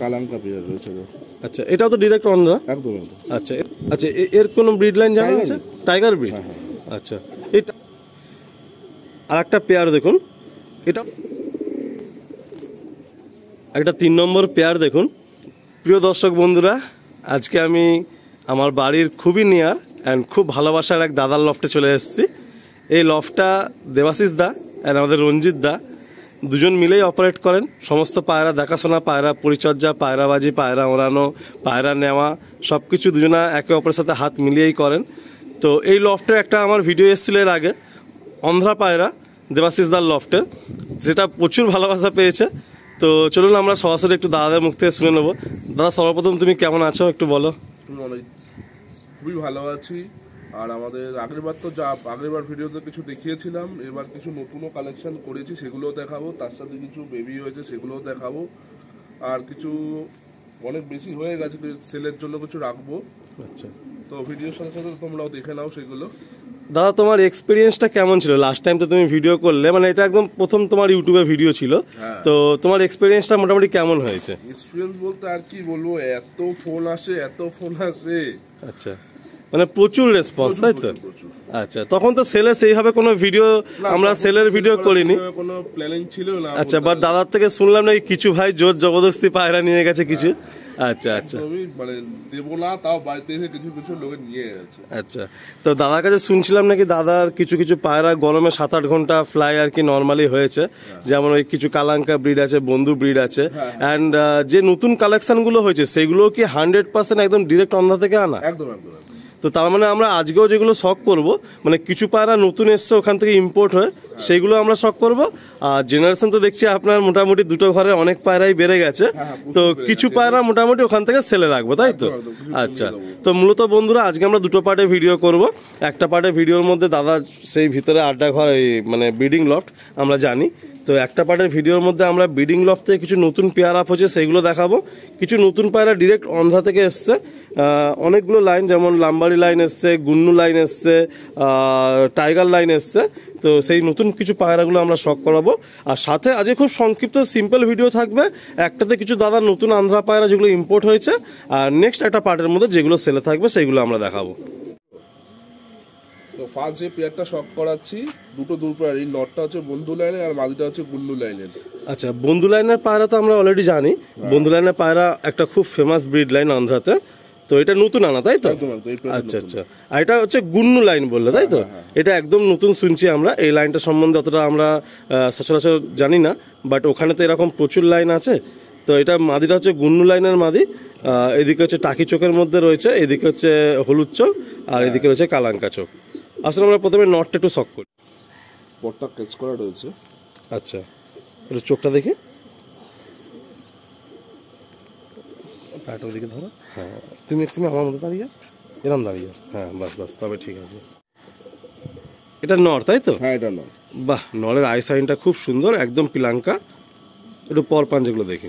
কালাঙ্কা pair রয়েছে। আচ্ছা, এটাও তো ডিরেক্ট অন্ধ্রা? একদম একদম। আচ্ছা আচ্ছা, এর কোনো ব্রিড লাইন জানা আছে? Tiger breed. আচ্ছা, এটা আর একটা পেয়ার দেখুন, এটা একটা 3 নম্বর পেয়ার দেখুন। প্রিয় দর্শক বন্ধুরা, আজকে আমি আমার বাড়ির খুবই নিয়ার অ্যান্ড খুব ভালোবাসার এক দাদার লফটে চলে এসেছি। এই লফটটা দেবাশিস দা অ্যান্ড আমাদের রঞ্জিত দা দুজন মিলেই অপারেট করেন। সমস্ত পায়রা দেখাশোনা, পায়রা পরিচর্যা, পায়রাবাজি, পায়রা ওড়ানো, পায়রা নেওয়া সব কিছু দুজনা একে অপরের সাথে হাত মিলিয়েই করেন। তো এই লফটে একটা আমার ভিডিও এসেছিলো এর আগে, অন্ধ্রা পায়রা দেবাশিস দার লফটের, যেটা প্রচুর ভালোবাসা পেয়েছে। তো চলুন আমরা সরাসরি একটু দাদাদের মুখ থেকে শুনে নেবো। দাদা, সর্বপ্রথম তুমি কেমন আছো একটু বলো। খুবই ভালো আছি। আর আমাদের আগেরবার ভিডিওতে কিছু দেখিয়েছিলাম, এবার কিছু নতুনও কালেকশন করেছি, সেগুলোও দেখাবো। তার সাথে কিছু বেবি হয়েছে, সেগুলোও দেখাবো। আর কিছু অনেক বেশি হয়ে গেছে, সেলের জন্য কিছু রাখবো। আচ্ছা, তো ভিডিওর সাথে সাথে তোমরাও দেখে নাও সেগুলো। দাদা, তোমার এক্সপিরিয়েন্সটা কেমন ছিল? লাস্ট টাইম তো তুমি ভিডিও করলে, মানে এটা একদম প্রথম তোমার ইউটিউবে ভিডিও ছিল। তো তোমার এক্সপিরিয়েন্সটা মোটামুটি কেমন হয়েছে? এক্সপিরিয়েন্স বলতে আর কি বলবো, এত ফোন আসে। আচ্ছা, মানে প্রচুর রেসপন্স, তাই তো? আচ্ছা, তখন তো সেলে সেইভাবে কোনো ভিডিও, আমরা সেলের ভিডিও করিনি, কোনো প্ল্যানিং ছিল না। আচ্ছা, বাট দাদার থেকে শুনলাম নাকি কিছু ভাই জোর জবরদস্তি পায়রা নিয়ে গেছে কিছু। আচ্ছা আচ্ছা, মানে দেবো না, তাও বাড়িতে এসে কিছু কিছু লোকে নিয়ে গেছে। আচ্ছা, তো দাদার কাছে শুনছিলাম নাকি দাদার কিছু কিছু পায়রা গরমে 7-8 ঘন্টা ফ্লাই আর কি নর্মালি হয়েছে। যেমন ওই কিছু কালাঙ্কা ব্রিড আছে, বন্ধু ব্রিড আছে, অ্যান্ড যে নতুন কালেকশনগুলো হয়েছে সেগুলো কি 100% একদম ডিরেক্ট অন্ধ্রা থেকে আনা? একদম একদম। তো তার মানে আমরা আজকেও যেগুলো শখ করব, মানে কিছু পায়রা নতুন এসছে ওখান থেকে ইম্পোর্ট হয়ে, সেইগুলো আমরা শখ করব। আর জেনারেশন তো দেখছি আপনার মোটামুটি দুটো ঘরে অনেক পায়রাই বেড়ে গেছে, তো কিছু পায়রা মোটামুটি ওখান থেকে সেলে রাখবো, তাই তো? আচ্ছা, তো মূলত বন্ধুরা আজকে আমরা দুটো পার্টে ভিডিও করব। একটা পার্টে ভিডিওর মধ্যে দাদা সেই ভিতরে আড্ডা ঘর, মানে ব্রিডিং লফট আমরা জানি। তো একটা পার্টের ভিডিওর মধ্যে আমরা ব্রিডিং লফট থেকে কিছু নতুন পেয়ার আপ হচ্ছে সেইগুলো দেখাবো। কিছু নতুন পায়রা ডিরেক্ট অন্ধ্রা থেকে এসছে, অনেকগুলো লাইন, যেমন লাম্বারি লাইন এসছে, গুন্নু লাইন এসছে, টাইগার লাইন এসছে। তো সেই নতুন কিছু পায়রাগুলো আমরা শখ করাবো। আর সাথে আজকে খুব সংক্ষিপ্ত সিম্পল ভিডিও থাকবে। একটাতে কিছু দাদার নতুন আন্ধ্রা পায়রা যেগুলো ইম্পোর্ট হয়েছে, আর নেক্সট একটা পার্টের মধ্যে যেগুলো সেলে থাকবে সেইগুলো আমরা দেখাবো। তো ফার্স্ট যে পেয়ারটা শখ করাচ্ছি, দুটো পেয়ার, এই নটটা হচ্ছে বন্ধু লাইনের আর মাদিটা হচ্ছে গুন্নু লাইনের। আচ্ছা, বন্ধু লাইনের পায়রা তো আমরা অলরেডি জানি। বন্ধু লাইনের পায়রা একটা খুব ফেমাস ব্রিড লাইন অন্ধ্রাতে। তো এটা নতুন আনা, তাই তো? আচ্ছা আচ্ছা, আর এটা হচ্ছে গুন্নু লাইন বললে, তাই তো? এটা একদম নতুন শুনছি আমরা। এই লাইনটা সম্বন্ধে অতটা আমরা সচরাচর জানি না, বাট ওখানে তো এরকম প্রচুর লাইন আছে। তো এটা মাদিটা হচ্ছে গুন্নু লাইনের মাদি। এদিকে হচ্ছে টাকি চোখের মধ্যে রয়েছে, এদিকে হচ্ছে হলুদ চোখ, আর এদিকে রয়েছে কালাঙ্কা চোখ। আসলে আমরা প্রথমে নটটা একটু শখ করি। পটটা কেচ করা রয়েছে। আচ্ছা, একটু চোখটা দেখি, ওদিকে ধরো। হ্যাঁ, তুমি আমার মতো দাঁড়িয়ে, এরম দাঁড়িয়ে। হ্যাঁ, বাস, তবে ঠিক আছে। এটা নর, তাই তো? হ্যাঁ, এটা নর। বাহ, নরের আই সাইনটা খুব সুন্দর, একদম পিলাঙ্কা। একটু পর পাঞ্জাগুলো দেখি।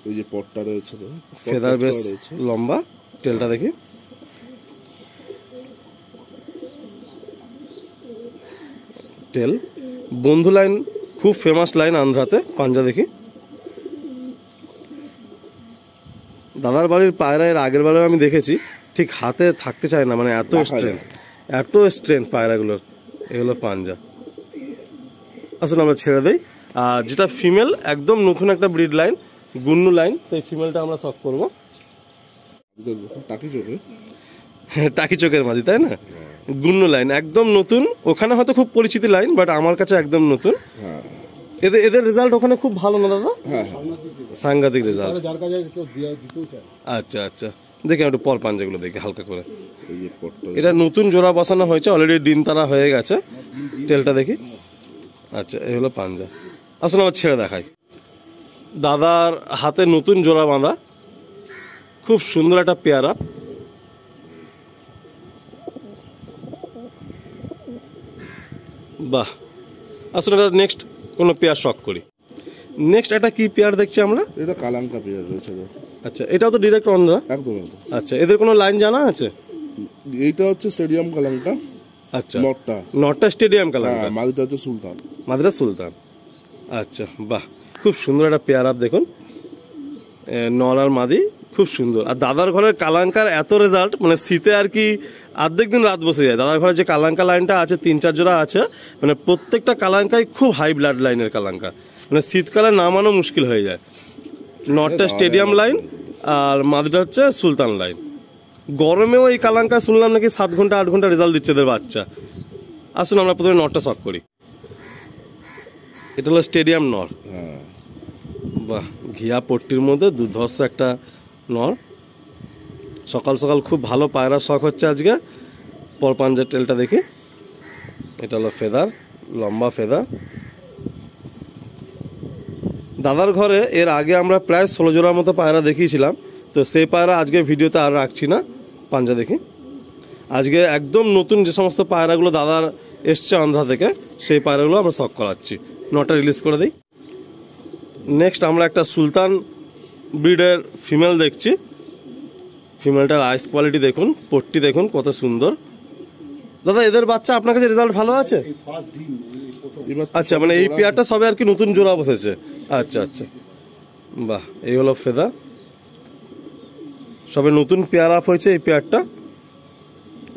ওই যে পটটা রয়েছে, ফেদার বেশ লম্বা। টেলটা দেখি। টেল বন্ধু লাইন খুব ফেমাস লাইন আন্ধ্রাতে। পাঞ্জা দেখি। দাদার বাড়ির পায়রা এর আগের বারেও আমি দেখেছি, ঠিক হাতে থাকতে চায় না, মানে এত স্ট্রেংথ পায়রাগুলোর। এগুলো পাঞ্জা। আসলে আমরা ছেড়ে দেই। আর যেটা ফিমেল, একদম নতুন একটা ব্রিড লাইন, গুন্নু লাইন, সেই ফিমেলটা আমরা শখ করবো। টাকি চোখের মাঝি, তাই না? গুন্নু লাইন একদম নতুন। ওখানে হয়তো খুব পরিচিতি লাইন, বাট আমার কাছে একদম নতুন। এদের রেজাল্ট ওখানে খুব ভালো না দাদা? সাংঘাতিক রেজাল্ট। আচ্ছা আচ্ছা, দেখি একটু পর পাঞ্জাগুলো দেখি হালকা করে। এটা নতুন জোড়া বসানো হয়েছে, অলরেডি ডিম তারা হয়ে গেছে। টেলটা দেখি। আচ্ছা, এই হলো পাঞ্জা। আসলে আমার ছেড়ে দেখাই। দাদার হাতে নতুন জোড়া বাঁধা, খুব সুন্দর একটা পেয়ারা। বাহ, আসলে এটা নেক্সট কোনো পেয়ার শখ করি। নেক্সট একটা কি পেয়ার দেখছি আমরা? এটা কালাঙ্কা পেয়ার রয়েছে। আচ্ছা, এটাও তো ডিরেক্ট অন্ধ্রা? একদম। আচ্ছা, এদের কোনো লাইন জানা আছে? এইটা হচ্ছে স্টেডিয়াম কালাঙ্কা। আচ্ছা, নটটা স্টেডিয়াম কালাঙ্কা, মাদিটা হচ্ছে সুলতান। মাদিটা সুলতান। আচ্ছা, বাহ, খুব সুন্দর একটা পেয়ার আপ দেখুন। নর আর মাদি খুব সুন্দর। আর দাদার ঘরের কালাঙ্কার এত রেজাল্ট, মানে শীতে আর কি অর্ধেক দিন রাত বসে যায়। দাদার ঘরে যে কালাঙ্কা লাইনটা আছে 3-4 জোড়া আছে, মানে প্রত্যেকটা কালাঙ্কাই খুব হাই ব্লাড লাইনের কালাঙ্কা, মানে শীতকালে নামানো মুশকিল হয়ে যায়। নটটা স্টেডিয়াম লাইন আর মাদিটা হচ্ছে সুলতান লাইন। গরমেও এই কালাঙ্কা শুনলাম নাকি 7 ঘন্টা 8 ঘন্টা রেজাল্ট দিচ্ছে এদের বাচ্চা। আসুন আমরা প্রথমে নটটা শখ করি। এটা হলো স্টেডিয়াম নর। বাহ, ঘিয়া পট্টির মধ্যে দুর্ধর্ষ একটা নর। সকাল সকাল খুব ভালো পায়রা শখ হচ্ছে আজকে। পরপাঞ্জার টেলটা দেখি, এটা হলো ফেদার, লম্বা ফেদার। দাদার ঘরে এর আগে আমরা প্রায় 16 জোড়ার মতো পায়রা দেখিয়েছিলাম, তো সেই পায়রা আজকে ভিডিওতে আর রাখছি না। পাঞ্জা দেখি, আজকে একদম নতুন যে সমস্ত পায়রাগুলো দাদার এসছে আন্ধ্রা থেকে, সেই পায়রাগুলো আমরা শখ করাচ্ছি। নটা রিলিজ করে দিই। নেক্সট আমরা একটা সুলতান ব্রিডের ফিমেল দেখছি। ফিমেলটার আইস কোয়ালিটি দেখুন, পট্টি দেখুন কত সুন্দর। দাদা এদের বাচ্চা আপনার কাছে রেজাল্ট ভালো আছে? আচ্ছা, মানে এই পেয়ারটা সবে আর কি নতুন জোড়া বসেছে। আচ্ছা আচ্ছা, বাহ, এই হলো ফেদার, সবে নতুন পেয়ার আপ হয়েছে এই পেয়ারটা।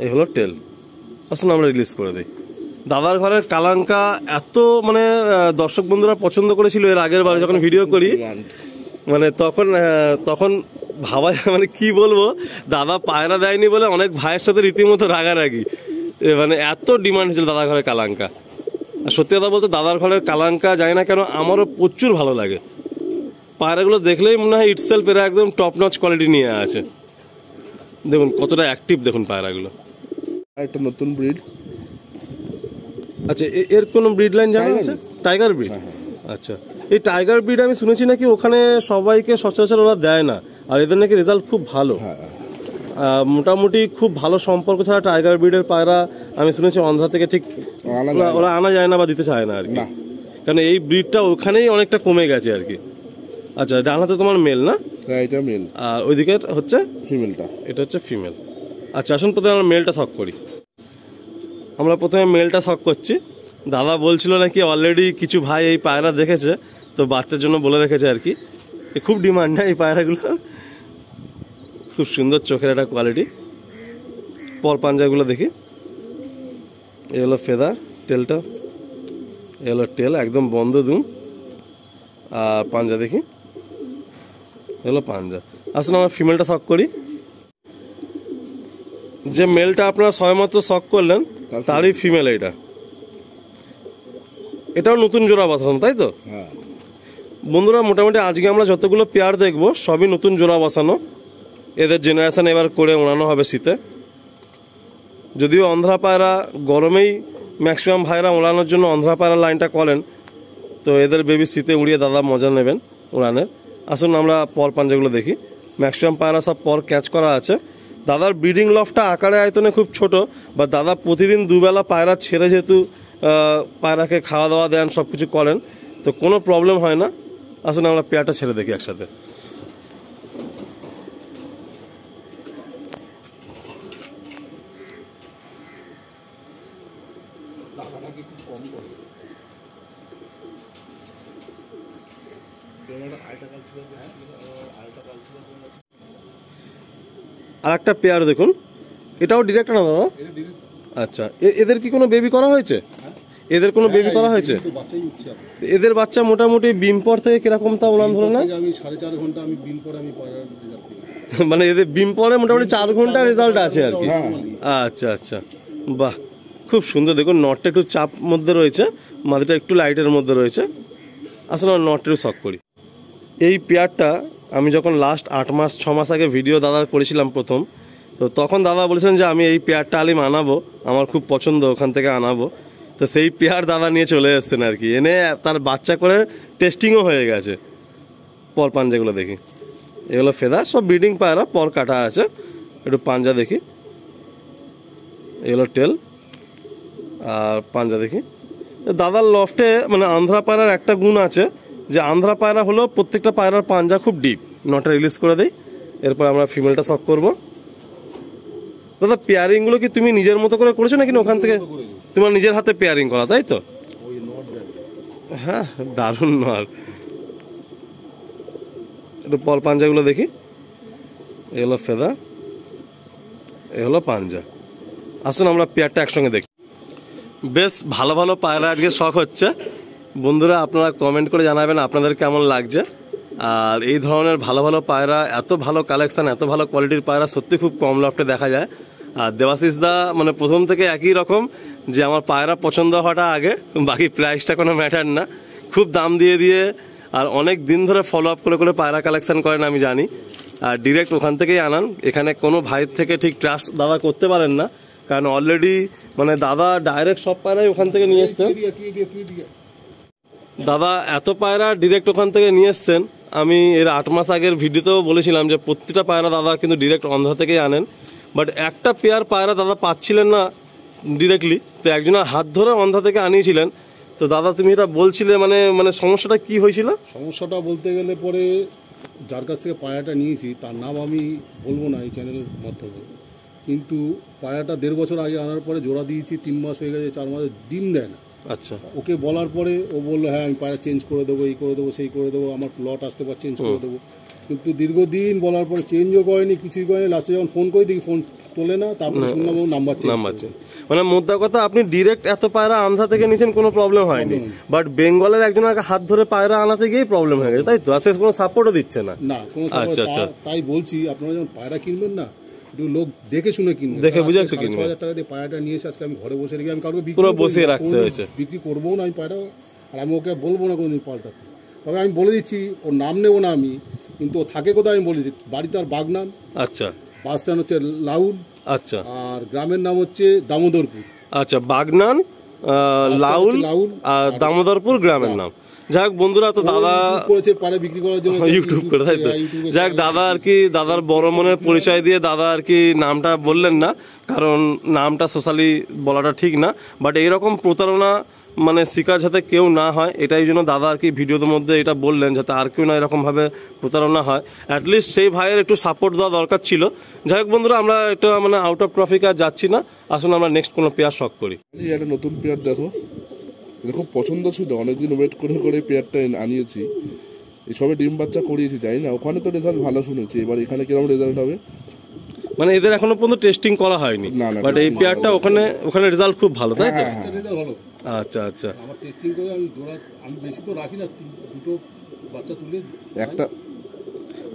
এই হলো টেল। আসুন আমরা রিলিজ করে দিই। দাদার ঘরের কালাঙ্কা এত মানে দর্শক বন্ধুরা পছন্দ করেছিল এর আগের বার যখন ভিডিও করি, মানে তখন ভাবা মানে কি বলবো, দাদা পায়রা দেয়নি বলে অনেক ভাইয়ের সাথে রীতিমতো রাগারাগি, মানে এত ডিমান্ড হয়েছিল দাদার ঘরের কালাঙ্কা। আর সত্যি কথা বলতে দাদার ঘরের কালাঙ্কা জানি না কেন আমারও প্রচুর ভালো লাগে। পায়রাগুলো দেখলেই মনে হয় ইটসেলফ এরা একদম টপ নচ কোয়ালিটি নিয়ে আছে। দেখুন কতটা অ্যাক্টিভ, দেখুন পায়রাগুলো। একটা নতুন ব্রিড। আচ্ছা, এর কোনো ব্রিড লাইন জানা আছে? Tiger breed. আচ্ছা, এই টাইগার ব্রিড আমি শুনেছি নাকি ওখানে সবাইকে সচরাচর ওরা দেয় না, আর এদের নাকি রেজাল্ট খুব ভালো। মোটামুটি খুব ভালো সম্পর্ক ছাড়া টাইগার ব্রিডের পায়রা আমি শুনেছি অন্ধ্রা থেকে ঠিক ওরা আনা যায় না বা দিতে চায় না আর কি, কারণ এই ব্রিডটা ওখানেই অনেকটা কমে গেছে আর কি। আচ্ছা, ডান হাতে তোমার মেল না? হ্যাঁ, এটা মেল। আর ওইদিকে হচ্ছে ফিমেলটা, এটা হচ্ছে ফিমেল। আচ্ছা, আসুন প্রথমে আমরা মেলটা শখ করি। আমরা প্রথমে মেলটা শখ করছি। দাদা বলছিল নাকি অলরেডি কিছু ভাই এই পায়রা দেখেছে, তো বাচ্চার জন্য বলে রেখেছে আর কি। খুব ডিমান্ড না এই পায়রাগুলো, খুব সুন্দর চোখের একটা কোয়ালিটি। পর পাঞ্জাগুলো দেখি, এ হলো ফেদার, টেলটা এ হলো টেল একদম বন্ধ দুম। আর পাঞ্জা দেখি, এ হলো পাঞ্জা। আসুন আমরা ফিমেলটা শখ করি। যে মেলটা আপনারা সবেমাত্র শখ করলেন তারই ফিমেল এটা। এটাও নতুন জোড়া বসানো, তাই তো? বন্ধুরা মোটামুটি আজকে আমরা যতগুলো পেয়ার দেখবো সবই নতুন জোড়া বসানো। এদের জেনারেশন এবার করে ওড়ানো হবে শীতে। যদিও অন্ধ্রা পায়রা গরমেই ম্যাক্সিমাম ভাইরা ওড়ানোর জন্য অন্ধ্রা পায়রা লাইনটা করেন, তো এদের বেবি শীতে উড়িয়ে দাদা মজা নেবেন উড়ানের। আসুন আমরা পর পাঞ্জাগুলো দেখি। ম্যাক্সিমাম পায়রা সব পর ক্যাচ করা আছে। দাদার ব্রিডিং লফটা আকারে আয়তনে খুব ছোট, বা দাদা প্রতিদিন দুবেলা পায়রা ছেড়ে যেহেতু পায়রাকে খাওয়া দাওয়া দেন, সব কিছু করেন, তো কোনো প্রবলেম হয় না। আসুন আমরা পেয়ারটা ছেড়ে দেখি একসাথে। আর একটা পেয়ার দেখুন, এটাও ডিরেক্ট না দাদা? আচ্ছা, এদের কি কোনো বেবি করা হয়েছে? এদের কোনো বেবি করা হয়েছে? এদের বাচ্চা মোটামুটি বিম পর থেকে কিরকম তা উড়ান ধরে না? আমি 4.5 ঘন্টা আমি বিম পরে আমি মানে এদের বিম পরে মোটামুটি 4 ঘন্টা রেজাল্ট আছে আর কি। আচ্ছা আচ্ছা, বাহ, খুব সুন্দর। দেখুন নটটা একটু চাপ মধ্যে রয়েছে, মাদিটা একটু লাইটের মধ্যে রয়েছে। আসলে নটটা একটু শখ করি। এই পেয়ারটা আমি যখন লাস্ট 8-6 মাস আগে ভিডিও দাদা করেছিলাম প্রথম, তো তখন দাদা বলেছেন যে আমি এই পেয়ারটা আলিম আনাবো, আমার খুব পছন্দ, ওখান থেকে আনাবো। তো সেই পেয়ার দাদা নিয়ে চলে এসছেন আর কি, এনে তার বাচ্চা করে টেস্টিংও হয়ে গেছে। পর পাঞ্জাগুলো দেখি, এগুলো ফেদার সব ব্রিডিং পায়রা, পর কাটা আছে। একটু পাঞ্জা দেখি, এগুলো টেল আর পাঞ্জা দেখি। দাদার লফটে মানে আন্ধ্রা পায়রার একটা গুণ আছে, যে আন্ধ্রা পায়রা হলো প্রত্যেকটা পায়রার পাঞ্জা খুব ডিপ। নটা রিলিজ করে দেই, এরপর আমরা ফিমেলটা শখ করবো। দাদা পেয়ারিংগুলো কি তুমি নিজের মতো করে করেছো নাকি ওখান থেকে তোমার নিজের হাতে পেয়ারিং করা, তাই তো? হ্যাঁ, দারুণ নর। একটু পল পাঞ্জাগুলো দেখি। এ হলো ফেদার, এ হলো পাঞ্জা। আসুন আমরা পেয়ারটা একসঙ্গে দেখি। বেশ ভালো ভালো পায়রা আজকে শখ হচ্ছে বন্ধুরা, আপনারা কমেন্ট করে জানাবেন আপনাদের কেমন লাগছে। আর এই ধরনের ভালো ভালো পায়রা, এত ভালো কালেকশন, এত ভালো কোয়ালিটির পায়রা সত্যি খুব কম লফটে দেখা যায়। আর দেবাশিস দা মানে প্রথম থেকে একই রকম, যে আমার পায়রা পছন্দ হওয়াটা আগে, বাকি প্রাইসটা কোনো ম্যাটার না। খুব দাম দিয়ে দিয়ে আর অনেক দিন ধরে ফলো আপ করে করে পায়রা কালেকশন করেন আমি জানি। আর ডিরেক্ট ওখান থেকেই আনান, এখানে কোনো ভাইয়ের থেকে ঠিক ট্রাস্ট দাদা করতে পারেন না, কারণ অলরেডি মানে দাদা ডাইরেক্ট সব পায়রাই ওখান থেকে নিয়ে এসছেন। দাদা এত পায়রা ডিরেক্ট ওখান থেকে নিয়ে এসছেন, আমি এর 8 মাস আগের ভিডিওতেও বলেছিলাম যে প্রতিটা পায়রা দাদা কিন্তু ডিরেক্ট অন্ধ্রা থেকেই আনেন। বাট একটা পেয়ার পায়রা দাদা পাচ্ছিলেন না ডিরেক্টলি, তো একজনের হাত ধরে অন্ধ্রা থেকে আনিয়েছিলেন। তো দাদা তুমি এটা বলছিলে মানে মানে সমস্যাটা কি হয়েছিল? সমস্যাটা বলতে গেলে পরে যার কাছ থেকে পায়রাটা নিয়েছি তার নাম আমি বলবো না এই চ্যানেলের মাধ্যমে, কিন্তু পায়রাটা 1.5 বছর আগে আনার পরে জোড়া দিয়েছি, 3 মাস হয়ে গেছে, 4 মাসে ডিম দেয় না। আচ্ছা, ওকে বলার পরে ও বললো হ্যাঁ আমি পায়রা চেঞ্জ করে দেবো, এই করে দেবো, সেই করে দেবো, আমার লট আসতে পারে চেঞ্জ করে দেবো। কিন্তু দীর্ঘদিন বলার পরে চেঞ্জও করেনি, কিছুই করেনি। লাস্টে যখন ফোন করে দেখি ফোন তোলে না, তারপরে শুনলাম ও নাম্বার চেঞ্জ। মানে মোদ্দা কথা আপনি ডিরেক্ট এত পায়রা আন্ধ্রা থেকে নিয়েছেন, কোনো প্রবলেম হয়নি, বাট বেঙ্গলের একজনের হাত ধরে পায়রা আনাতে গিয়েই প্রবলেম হয়ে গেছে, তাই তো? আসলে কোনো সাপোর্টও দিচ্ছে না। না কোনো সাপোর্ট। তাই বলছি আপনারা যখন পায়রা কিনবেন না, একটু লোক দেখে শুনে কিনবেন, দেখে বুঝে একটু কিনবেন। 6,000 টাকা দিয়ে পায়রাটা নিয়ে এসে আজকে আমি ঘরে বসে রেখে আমি কাউকে পুরো বসিয়ে রাখতে হয়েছে, বিক্রি করবো না আমি পায়রা। আর আমি ওকে বলবো না কোনোদিন পাল্টাতে। তবে আমি বলে দিচ্ছি ওর নাম নেবো না আমি, কিন্তু ও থাকে কোথায় আমি বলে দিচ্ছি। বাড়ি তার বাগনান, আচ্ছা, বাস স্ট্যান্ড হচ্ছে লাউল, আচ্ছা, আর গ্রামের নাম হচ্ছে দামোদরপুর। আচ্ছা, বাগনান, লাউল আর দামোদরপুর গ্রামের নাম। যাক বন্ধুরা, তো দাদা করেছে পায়রা বিক্রি করার জন্য ইউটিউব করে, তাই তো? যাক দাদা আর কি দাদার বড় মনের পরিচয় দিয়ে দাদা আর কি নামটা বললেন না, কারণ নামটা সোশ্যালি বলাটা ঠিক না। বাট এইরকম প্রতারণা মানে শিকার যাতে কেউ না হয়, এটাই জন্য দাদা আর কি ভিডিওর মধ্যে এটা বললেন, যাতে আর কেউ না এরকমভাবে প্রতারণা হয়। অ্যাটলিস্ট সেই ভাইয়ের একটু সাপোর্ট দেওয়া দরকার ছিল। যাই হোক বন্ধুরা, আমরা একটা মানে আউট অফ টপিক আর যাচ্ছি না, আসুন আমরা নেক্সট কোনো পেয়ার শখ করি। এই একটা নতুন পেয়ার দেখো, এটা খুব পছন্দ ছিল, অনেকদিন ওয়েট করে করে পেয়ারটা আনিয়েছি। এসবে ডিম বাচ্চা করিয়েছি, জানি না ওখানে তো রেজাল্ট ভালো শুনেছি, এবার এখানে কিরকম রেজাল্ট হবে। মানে এদের এখনো পর্যন্ত টেস্টিং করা হয়নি, বাট এই পেয়ারটা ওখানে রেজাল্ট খুব ভালো, তাই তো? ভালো। আচ্ছা আচ্ছা, আমার টেস্টিং করে আমি জোড়া আমি বেশি তো রাখি না, দুটো বাচ্চা তুলে একটা।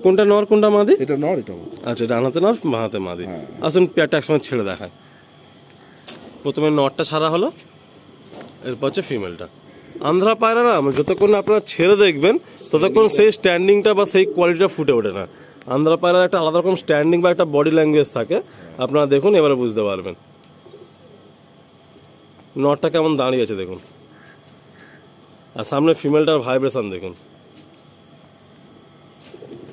কোনটা নর কোনটা মাদি? এটা নর, এটা। আচ্ছা, ডানাতে নর বাঁহাতে মাদি। আসুন পেয়ারটা একসঙ্গে ছেড়ে দেখায়। প্রথমে নরটা ছাড়া হলো, এরপর হচ্ছে ফিমেলটা। আন্ধ্রা পায়রা না যতক্ষণ আপনারা ছেড়ে দেখবেন ততক্ষণ সেই স্ট্যান্ডিংটা বা সেই কোয়ালিটিটা ফুটে ওঠে না। আন্ধ্রা পায়রার একটা আলাদা রকম স্ট্যান্ডিং বা একটা বডি ল্যাঙ্গুয়েজ থাকে, আপনারা দেখুন এবারে বুঝতে পারবেন। নটটা কেমন দাঁড়িয়েছে দেখুন, আর সামনে ফিমেলটার ভাইব্রেশন দেখুন।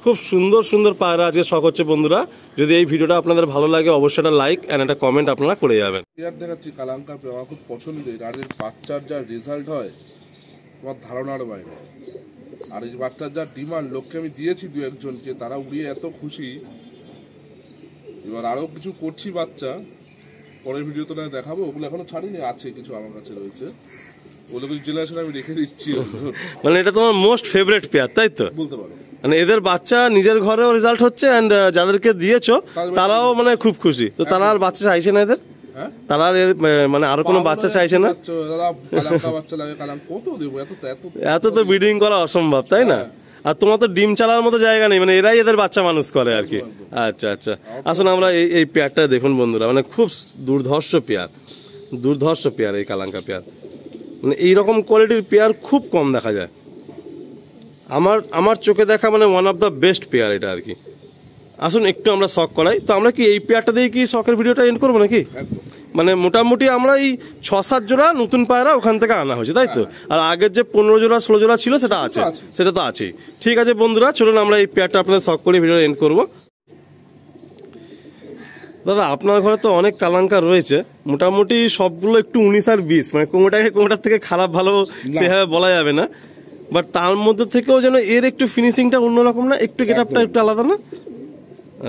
খুব সুন্দর সুন্দর পায়রা আজকে শখ হচ্ছে বন্ধুরা। যদি এই ভিডিওটা আপনাদের ভালো লাগে অবশ্যই একটা লাইক এন্ড একটা কমেন্ট আপনারা করে যাবেন। পেয়ার দেখাচ্ছি কালাঙ্কা পেয়ার, আমার খুব পছন্দের। আর এর বাচ্চার যা রেজাল্ট হয় তোমার ধারণার বাইরে। আর এই বাচ্চার যা ডিমান্ড, লোককে আমি দিয়েছি 2-1জনকে, তারা উড়িয়ে এত খুশি। এবার আরও কিছু করছি বাচ্চা, পরের ভিডিওতে না দেখাবো। ওগুলো এখনো ছাড়িনি, আছে কিছু আমার কাছে রয়েছে, ওগুলো কিছু জেনারেশন আমি রেখে দিচ্ছি। মানে এটা তোমার মোস্ট ফেভারিট পেয়ার, তাই তো? বলতে পারো। মানে এদের বাচ্চা নিজের ঘরেও রেজাল্ট হচ্ছে, এন্ড যাদেরকে দিয়েছো তারাও মানে খুব খুশি। তো তারা আর বাচ্চা চাইছে না এদের? তারা মানে আরো কোনো বাচ্চা চাইছে না? এত তো ব্রিডিং করা অসম্ভব, তাই না? আর তোমার তো ডিম চালার মতো জায়গা নেই, মানে এরাই এদের বাচ্চা মানুষ করে আর কি। আচ্ছা আচ্ছা, আসুন আমরা এই পেয়ারটা দেখুন বন্ধুরা, মানে খুব দুর্ধর্ষ পেয়ার, দুর্ধর্ষ পেয়ার এই কালাঙ্কা পেয়ার। মানে এইরকম কোয়ালিটির পেয়ার খুব কম দেখা যায়। আমার চোখে দেখা মানে one of the best pair এটা আর কি। আসুন একটু আমরা শখ করাই। তো আমরা কি এই পেয়ারটা দিয়ে কি শখের ভিডিওটা এন্ড করবো নাকি? মানে মোটামুটি আমরা এই 6-7 জোড়া নতুন পায়রা ওখান থেকে আনা হয়েছে, তাই তো? আর আগের যে 15 জোড়া 16 জোড়া ছিল সেটা আছে, সেটা তো আছেই। ঠিক আছে বন্ধুরা, চলুন আমরা এই পেয়ারটা আপনাদের শখ করে ভিডিও এন্ড করবো। দাদা আপনার ঘরে তো অনেক কালাঙ্কা রয়েছে, মোটামুটি সবগুলো একটু 19 আর 20, মানে কোনোটার থেকে খারাপ ভালো সেভাবে বলা যাবে না, বাট তার মধ্যে থেকেও যেন এর একটু ফিনিশিংটা অন্যরকম না, একটু গেটআপটা একটু আলাদা না?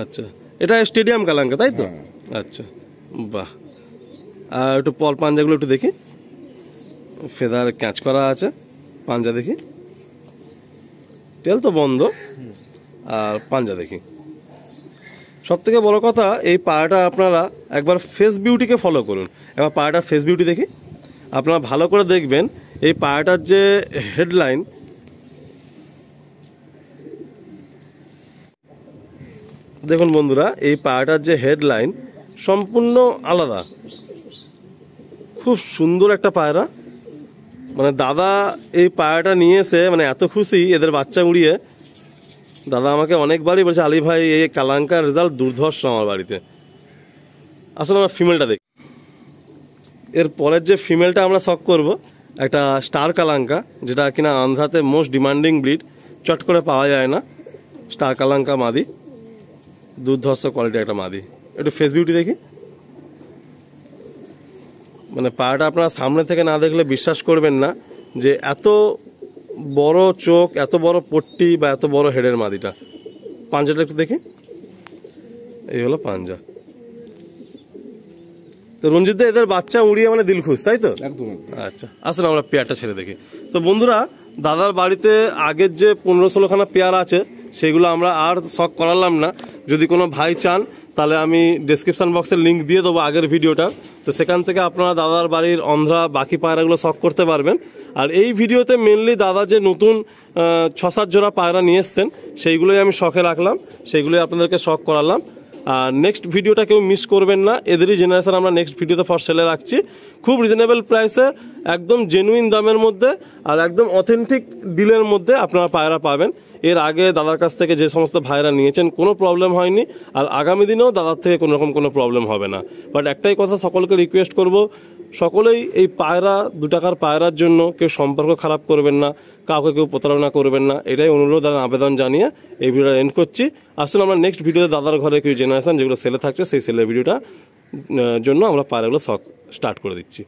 আচ্ছা, এটা স্টেডিয়াম কালাঙ্কা, তাই তো? আচ্ছা বাহ। আর একটু পল পাঞ্জাগুলো একটু দেখি, ফেদার ক্যাচ করা আছে, পাঞ্জা দেখি, টেল তো বন্ধ। আর পাঞ্জা দেখি। সবথেকে বড় কথা, এই পায়রাটা আপনারা একবার ফেস বিউটিকে ফলো করুন। এবার পায়রাটার ফেস বিউটি দেখি, আপনারা ভালো করে দেখবেন এই পায়রাটার যে হেডলাইন, দেখুন বন্ধুরা, এই পায়রাটার যে হেডলাইন সম্পূর্ণ আলাদা, খুব সুন্দর একটা পায়রা। মানে দাদা এই পায়রাটা নিয়ে এসে মানে এত খুশি এদের বাচ্চা উড়িয়ে, দাদা আমাকে অনেকবারই বলছে আলী ভাই এই কালাঙ্কার রেজাল্ট দুর্ধর্ষ আমার বাড়িতে। আসলে আমরা ফিমেলটা দেখি। এর পরের যে ফিমেলটা আমরা শখ করব, একটা স্টার কালাঙ্কা, যেটা কিনা আন্ধ্রাতে মোস্ট ডিমান্ডিং ব্রিড, চট করে পাওয়া যায় না। স্টার কালাঙ্কা মাদি, দুর্ধর্ষ কোয়ালিটি একটা মাদি। একটু ফেস বিউটি দেখি। মানে পায়রাটা আপনারা সামনে থেকে না দেখলে বিশ্বাস করবেন না যে এত বড় চোখ, এত বড় পট্টি বা এত বড় হেডের মাদিটা। পাঞ্জাটা একটু দেখি, এই হলো পাঞ্জা। তো রঞ্জিত দা, এদের বাচ্চা উড়িয়ে মানে দিল খুশ, তাই তো? একদম। আচ্ছা, আসলে আমরা পেয়ারটা ছেড়ে দেখি। তো বন্ধুরা, দাদার বাড়িতে আগের যে 15-16খানা পেয়ার আছে সেগুলো আমরা আর শখ করালাম না। যদি কোনো ভাই চান তাহলে আমি ডেসক্রিপশন বক্সের লিঙ্ক দিয়ে দেবো আগের ভিডিওটা, তো সেখান থেকে আপনারা দাদার বাড়ির অন্ধ্রা বাকি পায়রাগুলো শখ করতে পারবেন। আর এই ভিডিওতে মেনলি দাদা যে নতুন 6-7 জোড়া পায়রা নিয়ে এসছেন সেইগুলোই আমি শখে রাখলাম, সেইগুলোই আপনাদেরকে শখ করালাম। আর নেক্সট ভিডিওটা কেউ মিস করবেন না, এদেরই জেনারেশন আমরা নেক্সট ভিডিওতে ফর সেলে রাখছি, খুব রিজনেবল প্রাইসে, একদম জেনুইন দামের মধ্যে আর একদম অথেন্টিক ডিলের মধ্যে আপনারা পায়রা পাবেন। এর আগে দাদার কাছ থেকে যে সমস্ত ভাইরা নিয়েছেন কোনো প্রবলেম হয়নি, আর আগামী দিনেও দাদার থেকে কোনো রকম কোনো প্রবলেম হবে না। বাট একটাই কথা সকলকে রিকোয়েস্ট করব, সকলেই এই পায়রা 2 টাকার পায়রার জন্য কেউ সম্পর্ক খারাপ করবেন না, কাউকে কেউ প্রতারণা করবেন না, এটাই অনুরোধ আর আবেদন জানিয়ে এই ভিডিওটা এন্ড করছি। আসলে আমরা নেক্সট ভিডিওতে দাদার ঘরে কিছু জেনারেশন যেগুলো সেলে থাকছে সেই সেলের ভিডিওটা জন্য আমরা পায়রাগুলো স্টার্ট করে দিচ্ছি।